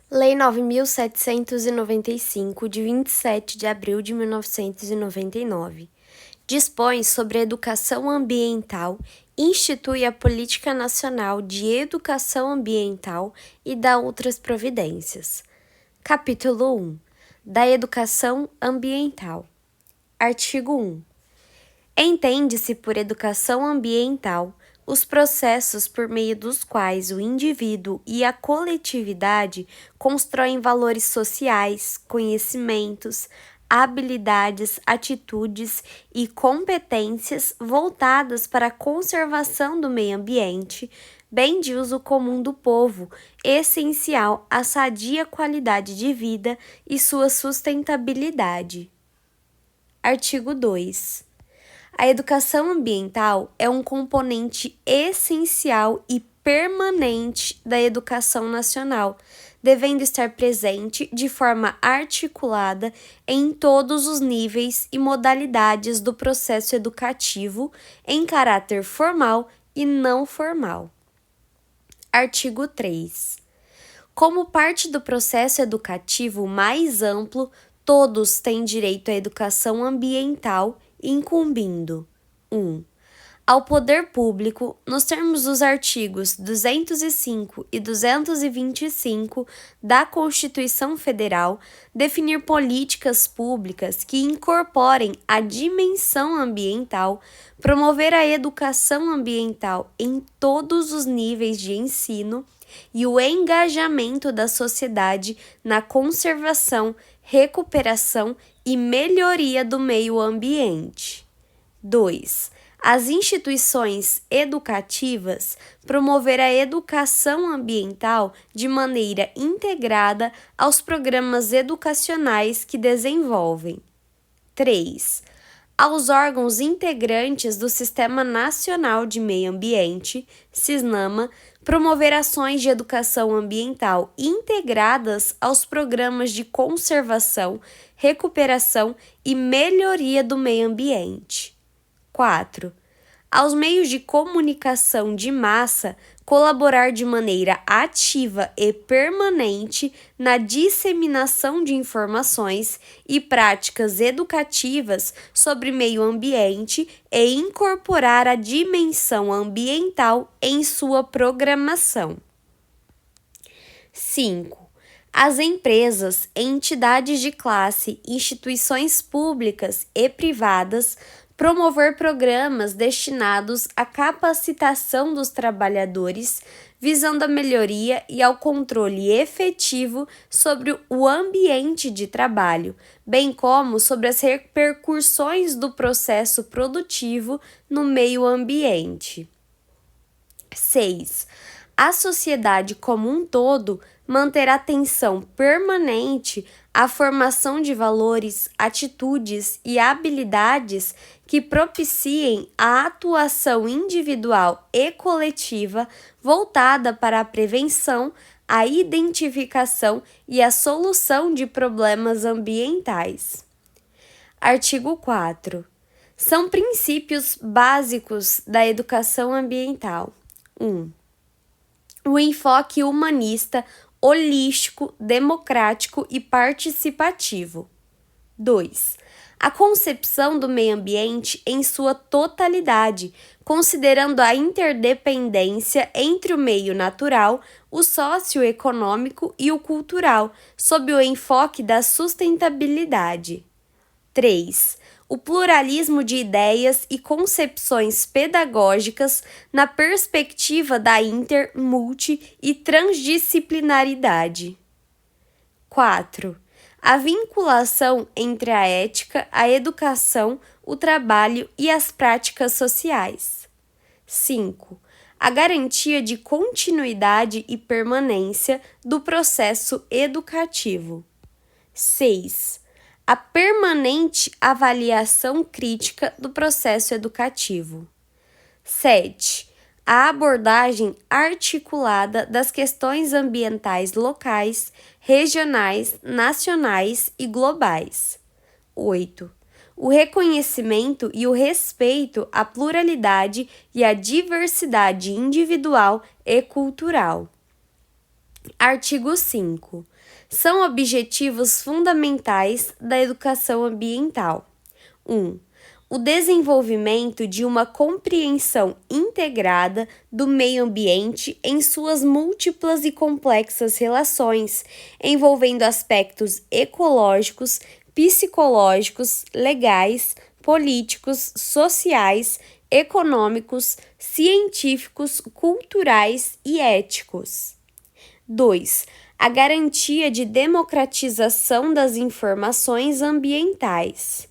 Lei 9.795, de 27 de abril de 1999, dispõe sobre a educação ambiental, institui a Política Nacional de Educação Ambiental e dá outras providências. Capítulo 1. Da Educação Ambiental. Artigo 1. Entende-se por educação ambiental os processos por meio dos quais o indivíduo e a coletividade constroem valores sociais, conhecimentos, habilidades, atitudes e competências voltadas para a conservação do meio ambiente, bem de uso comum do povo, essencial à sadia qualidade de vida e sua sustentabilidade. Artigo 2. A educação ambiental é um componente essencial e permanente da educação nacional, devendo estar presente de forma articulada em todos os níveis e modalidades do processo educativo, em caráter formal e não formal. Artigo 3. Como parte do processo educativo mais amplo, todos têm direito à educação ambiental, incumbindo 1. Ao poder público, nos termos dos artigos 205 e 225 da Constituição Federal, definir políticas públicas que incorporem a dimensão ambiental, promover a educação ambiental em todos os níveis de ensino e o engajamento da sociedade na conservação, recuperação e melhoria do meio ambiente. 2. As instituições educativas promover a educação ambiental de maneira integrada aos programas educacionais que desenvolvem. 3. Aos órgãos integrantes do Sistema Nacional de Meio Ambiente, SISNAMA, promover ações de educação ambiental integradas aos programas de conservação, recuperação e melhoria do meio ambiente. 4. Aos meios de comunicação de massa, colaborar de maneira ativa e permanente na disseminação de informações e práticas educativas sobre meio ambiente e incorporar a dimensão ambiental em sua programação. 5. As empresas, entidades de classe, instituições públicas e privadas promover programas destinados à capacitação dos trabalhadores, visando a melhoria e ao controle efetivo sobre o ambiente de trabalho, bem como sobre as repercussões do processo produtivo no meio ambiente. 6. A sociedade como um todo manter atenção permanente à formação de valores, atitudes e habilidades que propiciem a atuação individual e coletiva voltada para a prevenção, a identificação e a solução de problemas ambientais. Artigo 4. São princípios básicos da educação ambiental. 1. O enfoque humanista, holístico, democrático e participativo. 2. A concepção do meio ambiente em sua totalidade, considerando a interdependência entre o meio natural, o socioeconômico e o cultural, sob o enfoque da sustentabilidade. 3. O pluralismo de ideias e concepções pedagógicas na perspectiva da inter-, multi- e transdisciplinaridade. 4. A vinculação entre a ética, a educação, o trabalho e as práticas sociais. 5. A garantia de continuidade e permanência do processo educativo. 6. A permanente avaliação crítica do processo educativo. 7. A abordagem articulada das questões ambientais locais, regionais, nacionais e globais. 8. O reconhecimento e o respeito à pluralidade e à diversidade individual e cultural. Artigo 5. São objetivos fundamentais da educação ambiental. 1. O desenvolvimento de uma compreensão integrada do meio ambiente em suas múltiplas e complexas relações, envolvendo aspectos ecológicos, psicológicos, legais, políticos, sociais, econômicos, científicos, culturais e éticos. 2. A garantia de democratização das informações ambientais.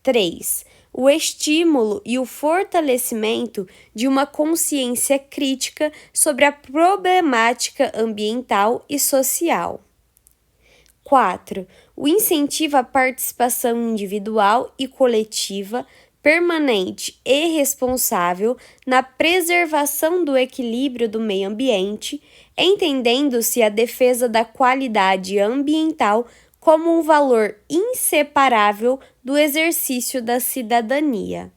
3. O estímulo e o fortalecimento de uma consciência crítica sobre a problemática ambiental e social. 4. O incentivo à participação individual e coletiva, permanente e responsável na preservação do equilíbrio do meio ambiente, entendendo-se a defesa da qualidade ambiental como um valor inseparável do exercício da cidadania.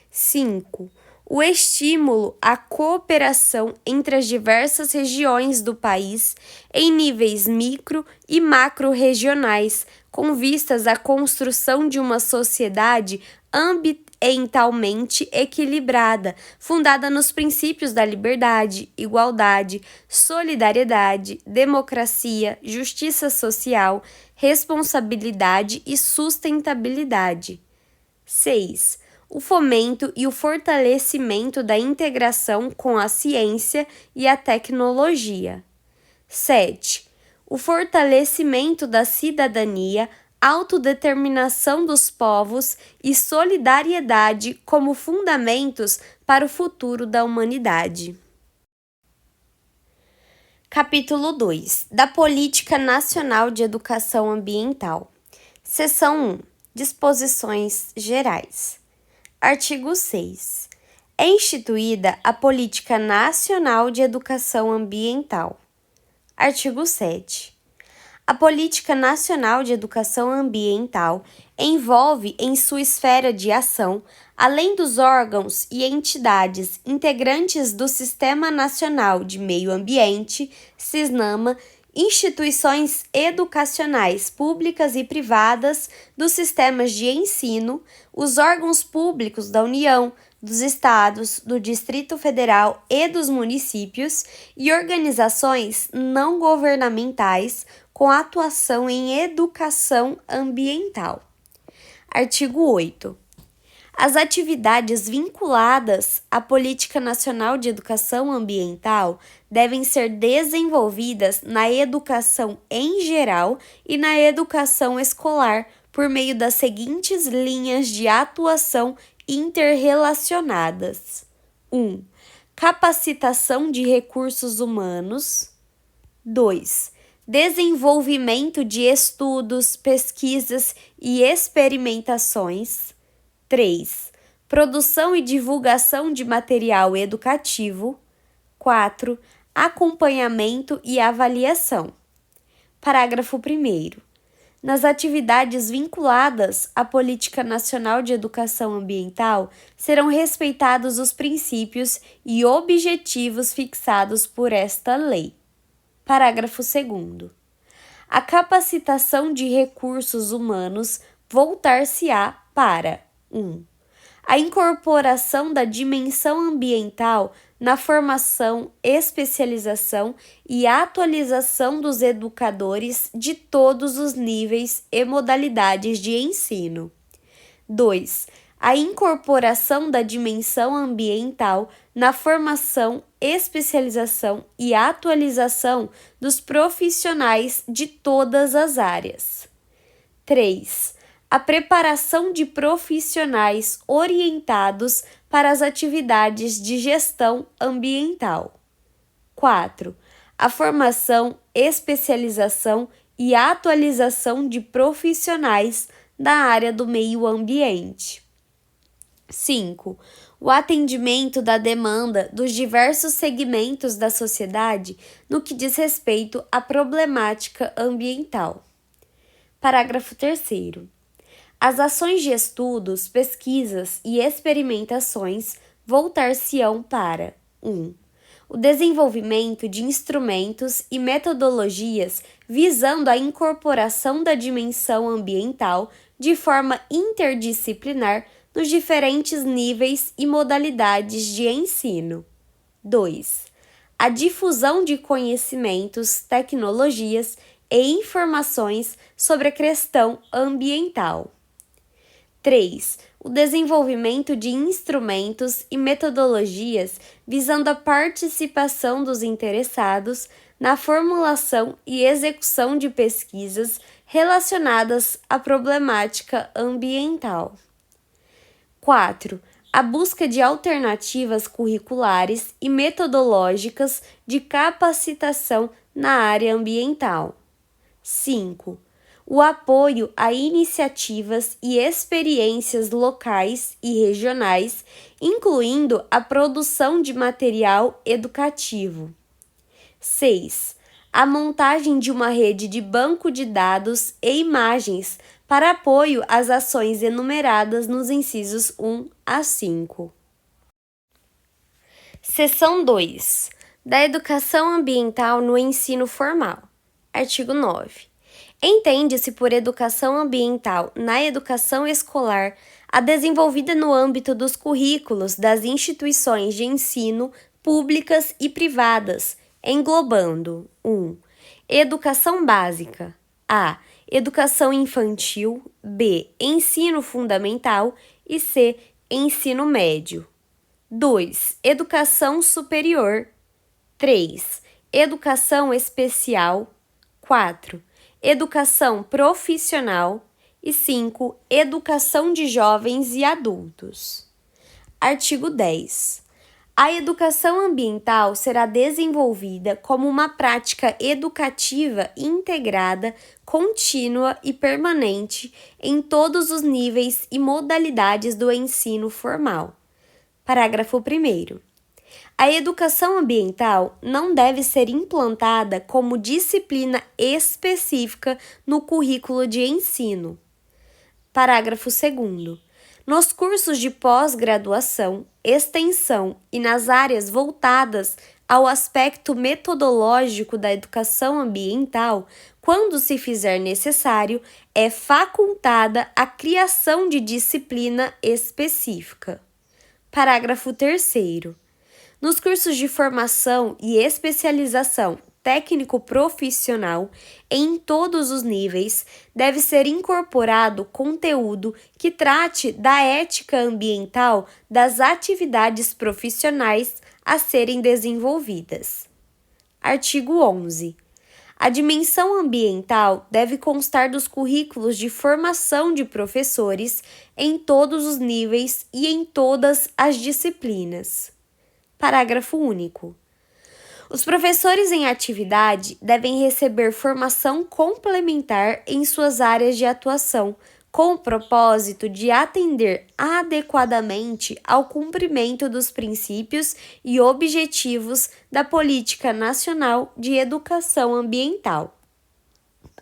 5. O estímulo à cooperação entre as diversas regiões do país em níveis micro e macro-regionais, com vistas à construção de uma sociedade ambientalmente equilibrada, fundada nos princípios da liberdade, igualdade, solidariedade, democracia, justiça social, responsabilidade e sustentabilidade. 6. O fomento e o fortalecimento da integração com a ciência e a tecnologia. 7. O fortalecimento da cidadania, autodeterminação dos povos e solidariedade como fundamentos para o futuro da humanidade. Capítulo 2. Da Política Nacional de Educação Ambiental. Seção 1. Disposições gerais. Artigo 6. É instituída a Política Nacional de Educação Ambiental. Artigo 7. A Política Nacional de Educação Ambiental envolve em sua esfera de ação, além dos órgãos e entidades integrantes do Sistema Nacional de Meio Ambiente, SISNAMA, instituições educacionais públicas e privadas, dos sistemas de ensino, os órgãos públicos da União, dos estados, do Distrito Federal e dos municípios e organizações não governamentais com atuação em educação ambiental. Artigo 8. As atividades vinculadas à Política Nacional de Educação Ambiental devem ser desenvolvidas na educação em geral e na educação escolar por meio das seguintes linhas de atuação interrelacionadas. 1. Capacitação de recursos humanos. 2. Desenvolvimento de estudos, pesquisas e experimentações. 3. Produção e divulgação de material educativo. 4. Acompanhamento e avaliação. Parágrafo 1º. Nas atividades vinculadas à Política Nacional de Educação Ambiental, serão respeitados os princípios e objetivos fixados por esta lei. Parágrafo 2º. A capacitação de recursos humanos voltar-se-á para 1. A incorporação da dimensão ambiental na formação, especialização e atualização dos educadores de todos os níveis e modalidades de ensino. 2. A incorporação da dimensão ambiental na formação, especialização e atualização dos profissionais de todas as áreas. 3. A preparação de profissionais orientados para as atividades de gestão ambiental. 4. A formação, especialização e atualização de profissionais da área do meio ambiente. 5. O atendimento da demanda dos diversos segmentos da sociedade no que diz respeito à problemática ambiental. Parágrafo 3º. As ações de estudos, pesquisas e experimentações voltar-se-ão para 1. o desenvolvimento de instrumentos e metodologias visando a incorporação da dimensão ambiental de forma interdisciplinar nos diferentes níveis e modalidades de ensino. 2. A difusão de conhecimentos, tecnologias e informações sobre a questão ambiental. 3. O desenvolvimento de instrumentos e metodologias visando a participação dos interessados na formulação e execução de pesquisas relacionadas à problemática ambiental. 4. A busca de alternativas curriculares e metodológicas de capacitação na área ambiental. 5. O apoio a iniciativas e experiências locais e regionais, incluindo a produção de material educativo. 6. A montagem de uma rede de banco de dados e imagens para apoio às ações enumeradas nos incisos 1 a 5. Seção 2. Da educação ambiental no ensino formal. Artigo 9. Entende-se por educação ambiental na educação escolar a desenvolvida no âmbito dos currículos das instituições de ensino públicas e privadas, englobando 1. Educação básica. A. Educação infantil. B. Ensino fundamental. E C. Ensino médio. 2. Educação superior. 3. Educação especial. 4. Educação profissional. E 5. Educação de jovens e adultos. Artigo 10. A educação ambiental será desenvolvida como uma prática educativa integrada, contínua e permanente em todos os níveis e modalidades do ensino formal. Parágrafo 1º. A educação ambiental não deve ser implantada como disciplina específica no currículo de ensino. Parágrafo 2º. Nos cursos de pós-graduação, extensão e nas áreas voltadas ao aspecto metodológico da educação ambiental, quando se fizer necessário, é facultada a criação de disciplina específica. Parágrafo 3º. Nos cursos de formação e especialização técnico-profissional, em todos os níveis, deve ser incorporado conteúdo que trate da ética ambiental das atividades profissionais a serem desenvolvidas. Artigo 11. A dimensão ambiental deve constar dos currículos de formação de professores em todos os níveis e em todas as disciplinas. Parágrafo único. Os professores em atividade devem receber formação complementar em suas áreas de atuação, com o propósito de atender adequadamente ao cumprimento dos princípios e objetivos da Política Nacional de Educação Ambiental.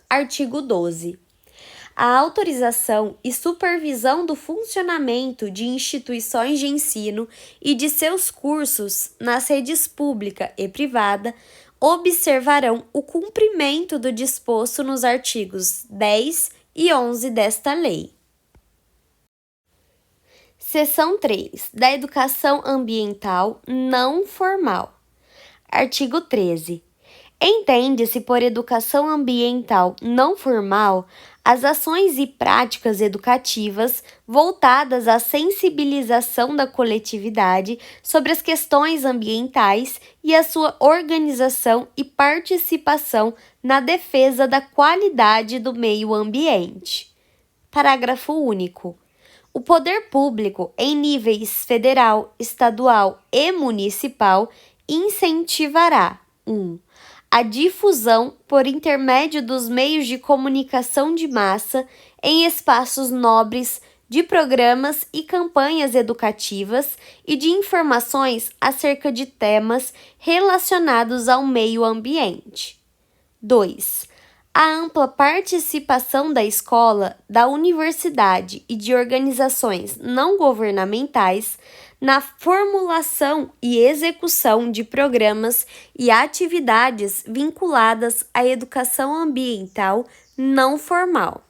Artigo 12. A autorização e supervisão do funcionamento de instituições de ensino e de seus cursos nas redes pública e privada observarão o cumprimento do disposto nos artigos 10 e 11 desta lei. Seção 3. Da educação ambiental não formal. Artigo 13. Entende-se por educação ambiental não formal as ações e práticas educativas voltadas à sensibilização da coletividade sobre as questões ambientais e a sua organização e participação na defesa da qualidade do meio ambiente. Parágrafo único. O poder público, em níveis federal, estadual e municipal, incentivará 1. A difusão, por intermédio dos meios de comunicação de massa, em espaços nobres, de programas e campanhas educativas e de informações acerca de temas relacionados ao meio ambiente. 2. A ampla participação da escola, da universidade e de organizações não governamentais na formulação e execução de programas e atividades vinculadas à educação ambiental não formal.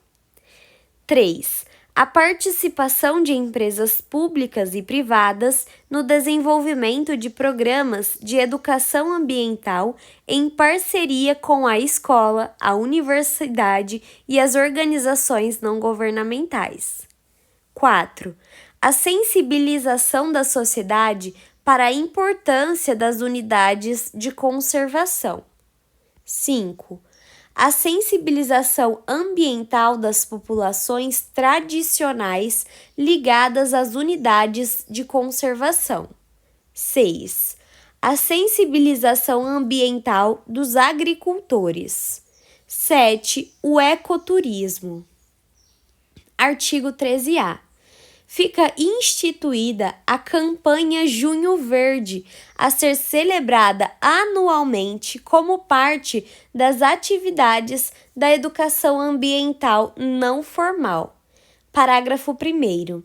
3. A participação de empresas públicas e privadas no desenvolvimento de programas de educação ambiental em parceria com a escola, a universidade e as organizações não governamentais. 4. A sensibilização da sociedade para a importância das unidades de conservação. 5. A sensibilização ambiental das populações tradicionais ligadas às unidades de conservação. 6. A sensibilização ambiental dos agricultores. 7. O ecoturismo. Artigo 13A. Fica instituída a campanha Junho Verde, a ser celebrada anualmente como parte das atividades da educação ambiental não formal. Parágrafo 1º.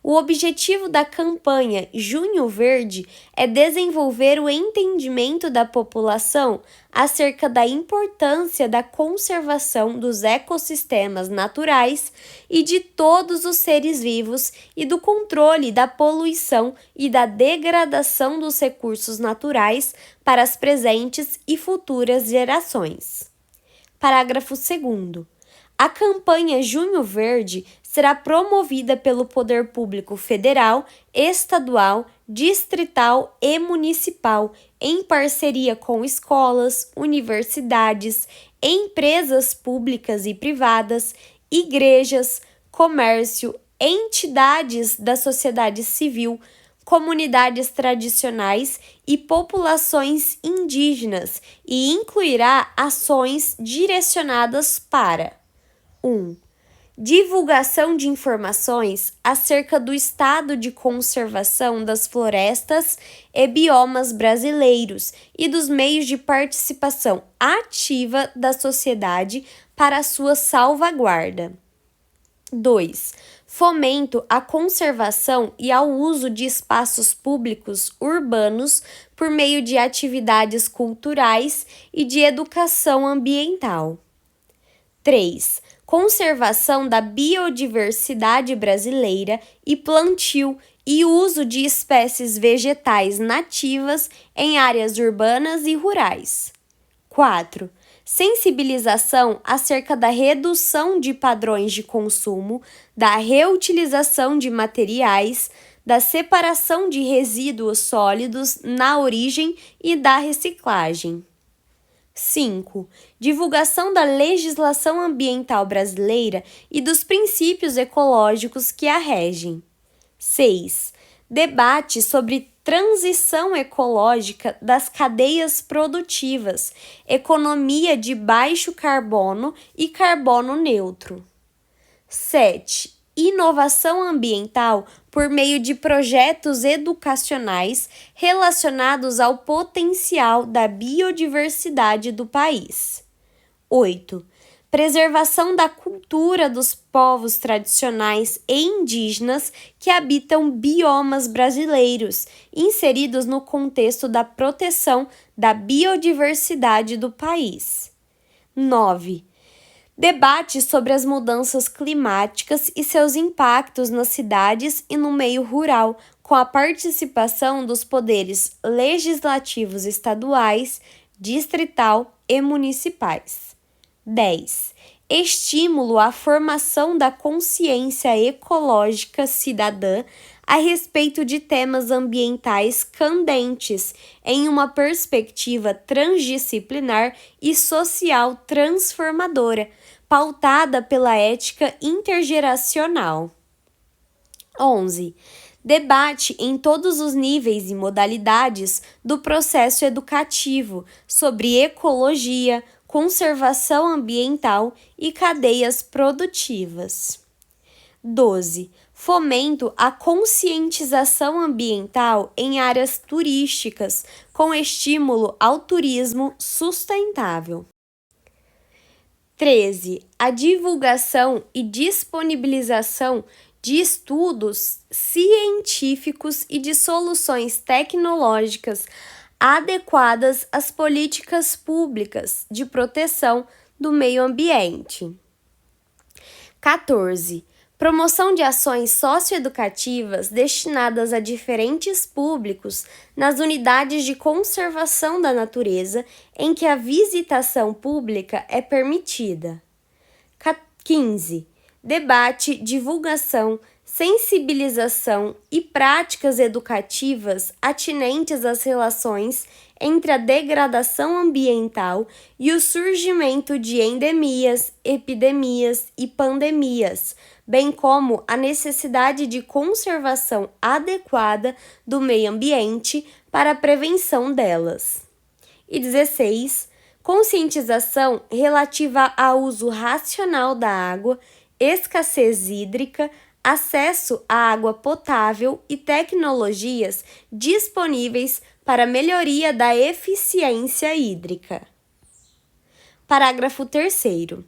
O objetivo da campanha Junho Verde é desenvolver o entendimento da população acerca da importância da conservação dos ecossistemas naturais e de todos os seres vivos e do controle da poluição e da degradação dos recursos naturais para as presentes e futuras gerações. Parágrafo 2º. A campanha Junho Verde será promovida pelo Poder Público Federal, Estadual, Distrital e Municipal, em parceria com escolas, universidades, empresas públicas e privadas, igrejas, comércio, entidades da sociedade civil, comunidades tradicionais e populações indígenas e incluirá ações direcionadas para 1. Divulgação de informações acerca do estado de conservação das florestas e biomas brasileiros e dos meios de participação ativa da sociedade para sua salvaguarda. 2. Fomento à conservação e ao uso de espaços públicos urbanos por meio de atividades culturais e de educação ambiental. 3. Conservação da biodiversidade brasileira e plantio e uso de espécies vegetais nativas em áreas urbanas e rurais. 4. Sensibilização acerca da redução de padrões de consumo, da reutilização de materiais, da separação de resíduos sólidos na origem e da reciclagem. 5. Divulgação da legislação ambiental brasileira e dos princípios ecológicos que a regem. 6. Debate sobre transição ecológica das cadeias produtivas, economia de baixo carbono e carbono neutro. 7. Inovação ambiental por meio de projetos educacionais relacionados ao potencial da biodiversidade do país. 8. Preservação da cultura dos povos tradicionais e indígenas que habitam biomas brasileiros, inseridos no contexto da proteção da biodiversidade do país. 9. Debate sobre as mudanças climáticas e seus impactos nas cidades e no meio rural, com a participação dos poderes legislativos estaduais, distrital e municipais. 10. Estímulo à formação da consciência ecológica cidadã a respeito de temas ambientais candentes, em uma perspectiva transdisciplinar e social transformadora, pautada pela ética intergeracional. 11. Debate em todos os níveis e modalidades do processo educativo sobre ecologia, conservação ambiental e cadeias produtivas. 12. Fomento à conscientização ambiental em áreas turísticas, com estímulo ao turismo sustentável. 13. A divulgação e disponibilização de estudos científicos e de soluções tecnológicas adequadas às políticas públicas de proteção do meio ambiente. 14. Promoção de ações socioeducativas destinadas a diferentes públicos nas unidades de conservação da natureza em que a visitação pública é permitida. 15. Debate, divulgação, sensibilização e práticas educativas atinentes às relações entre a degradação ambiental e o surgimento de endemias, epidemias e pandemias, bem como a necessidade de conservação adequada do meio ambiente para a prevenção delas. E 16. Conscientização relativa ao uso racional da água, escassez hídrica, acesso à água potável e tecnologias disponíveis para melhoria da eficiência hídrica. Parágrafo 3º.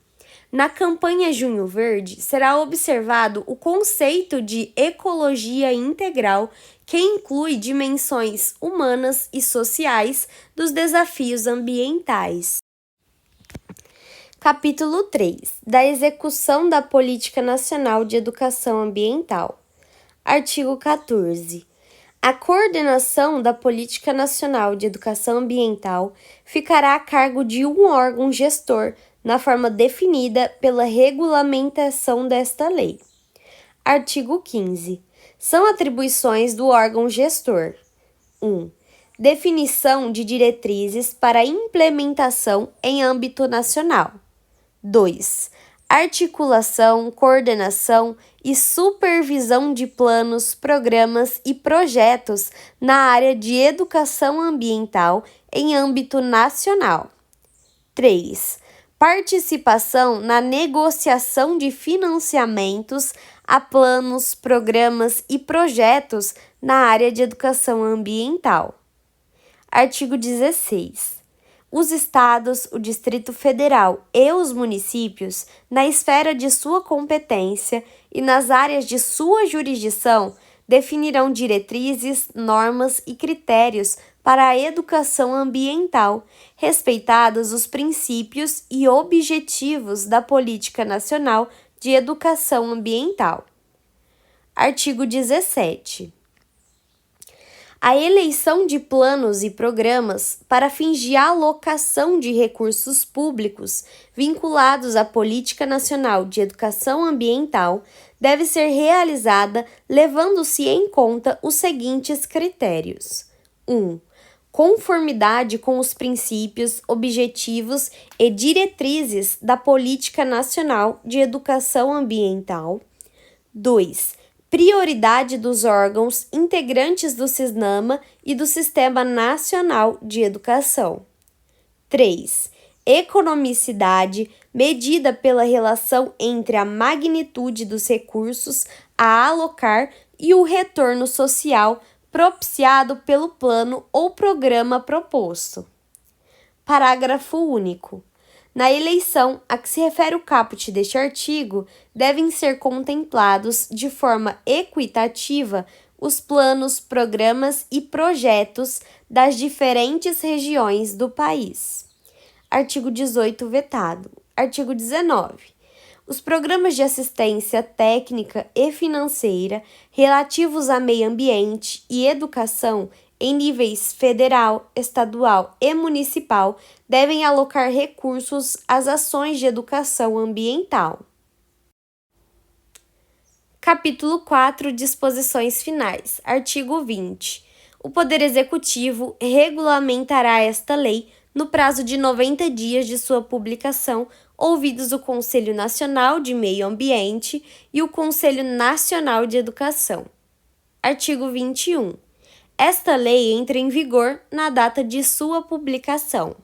Na campanha Junho Verde, será observado o conceito de ecologia integral, que inclui dimensões humanas e sociais dos desafios ambientais. Capítulo 3. Da execução da Política Nacional de Educação Ambiental. Artigo 14. A coordenação da Política Nacional de Educação Ambiental ficará a cargo de um órgão gestor, na forma definida pela regulamentação desta lei. Artigo 15. São atribuições do órgão gestor: 1. Definição de diretrizes para implementação em âmbito nacional. 2. Articulação, coordenação e supervisão de planos, programas e projetos na área de educação ambiental em âmbito nacional. 3. Participação na negociação de financiamentos a planos, programas e projetos na área de educação ambiental. Artigo 16. Os estados, o Distrito Federal e os municípios, na esfera de sua competência e nas áreas de sua jurisdição, definirão diretrizes, normas e critérios para a educação ambiental, respeitados os princípios e objetivos da Política Nacional de Educação Ambiental. Artigo 17. A eleição de planos e programas para fins de alocação de recursos públicos vinculados à Política Nacional de Educação Ambiental deve ser realizada levando-se em conta os seguintes critérios: 1. Conformidade com os princípios, objetivos e diretrizes da Política Nacional de Educação Ambiental. 2. Prioridade dos órgãos integrantes do SISNAMA e do Sistema Nacional de Educação. 3. Economicidade, medida pela relação entre a magnitude dos recursos a alocar e o retorno social propiciado pelo plano ou programa proposto. Parágrafo único. Na eleição a que se refere o caput deste artigo, devem ser contemplados de forma equitativa os planos, programas e projetos das diferentes regiões do país. Artigo 18, vetado. Artigo 19. Os programas de assistência técnica e financeira relativos a meio ambiente e educação em níveis federal, estadual e municipal devem alocar recursos às ações de educação ambiental. Capítulo 4. Disposições finais. Artigo 20. O Poder Executivo regulamentará esta lei no prazo de 90 dias de sua publicação, ouvidos o Conselho Nacional de Meio Ambiente e o Conselho Nacional de Educação. Artigo 21. Esta lei entra em vigor na data de sua publicação.